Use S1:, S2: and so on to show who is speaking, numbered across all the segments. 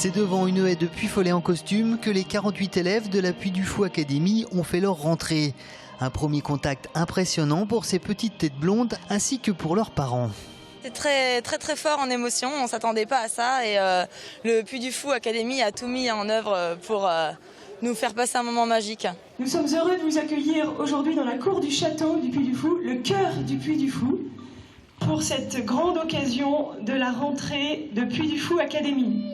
S1: C'est devant une haie de Puy-Follet en costume que les 48 élèves de la Puy du Fou Academy ont fait leur rentrée. Un premier contact impressionnant pour ces petites têtes blondes ainsi que pour leurs parents.
S2: C'est très fort en émotion, on ne s'attendait pas à ça et le Puy du Fou Academy a tout mis en œuvre pour nous faire passer un moment magique.
S3: Nous sommes heureux de vous accueillir aujourd'hui dans la cour du château du Puy du Fou, le cœur du Puy du Fou, pour cette grande occasion de la rentrée de Puy du Fou Academy.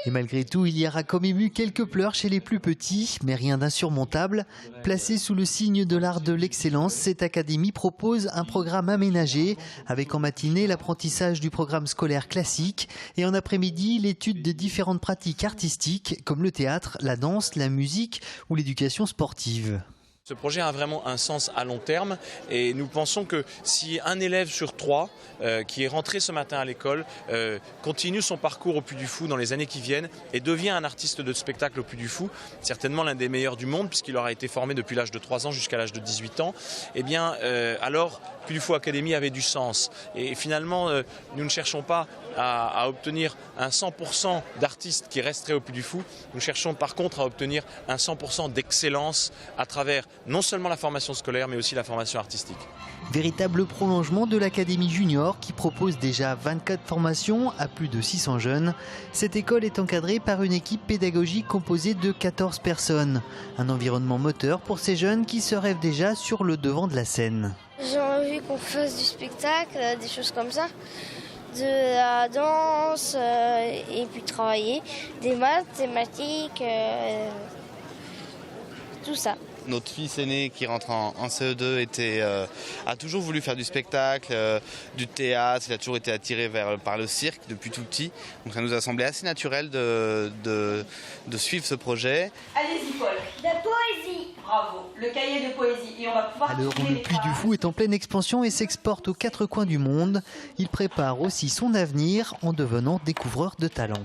S1: Et malgré tout, il y aura comme ému quelques pleurs chez les plus petits, mais rien d'insurmontable. Placé sous le signe de l'art de l'excellence, cette académie propose un programme aménagé, avec en matinée l'apprentissage du programme scolaire classique et en après-midi l'étude de différentes pratiques artistiques comme le théâtre, la danse, la musique ou l'éducation sportive.
S4: Ce projet a vraiment un sens à long terme et nous pensons que si un élève sur 3 qui est rentré ce matin à l'école continue son parcours au Puy du Fou dans les années qui viennent et devient un artiste de spectacle au Puy du Fou, certainement l'un des meilleurs du monde puisqu'il aura été formé depuis l'âge de 3 ans jusqu'à l'âge de 18 ans, eh bien alors Puy du Fou Academy avait du sens. Et finalement, nous ne cherchons pas à obtenir un 100% d'artistes qui resteraient au Puy du Fou. Nous cherchons par contre à obtenir un 100% d'excellence à travers non seulement la formation scolaire, mais aussi la formation artistique.
S1: Véritable prolongement de l'Académie Junior qui propose déjà 24 formations à plus de 600 jeunes. Cette école est encadrée par une équipe pédagogique composée de 14 personnes. Un environnement moteur pour ces jeunes qui se rêvent déjà sur le devant de la scène.
S5: J'ai envie qu'on fasse du spectacle, des choses comme ça, de la danse et puis travailler, des mathématiques, tout ça.
S6: Notre fils aîné qui rentre en CE2 a toujours voulu faire du spectacle, du théâtre, il a toujours été attiré par le cirque depuis tout petit. Donc ça nous a semblé assez naturel de suivre ce projet.
S7: Allez-y Paul.
S5: De poésie.
S7: Bravo, le cahier de poésie. Et on va pouvoir...
S1: À l'heure où le Puy du Fou est en pleine expansion et s'exporte aux 4 coins du monde, il prépare aussi son avenir en devenant découvreur de talent.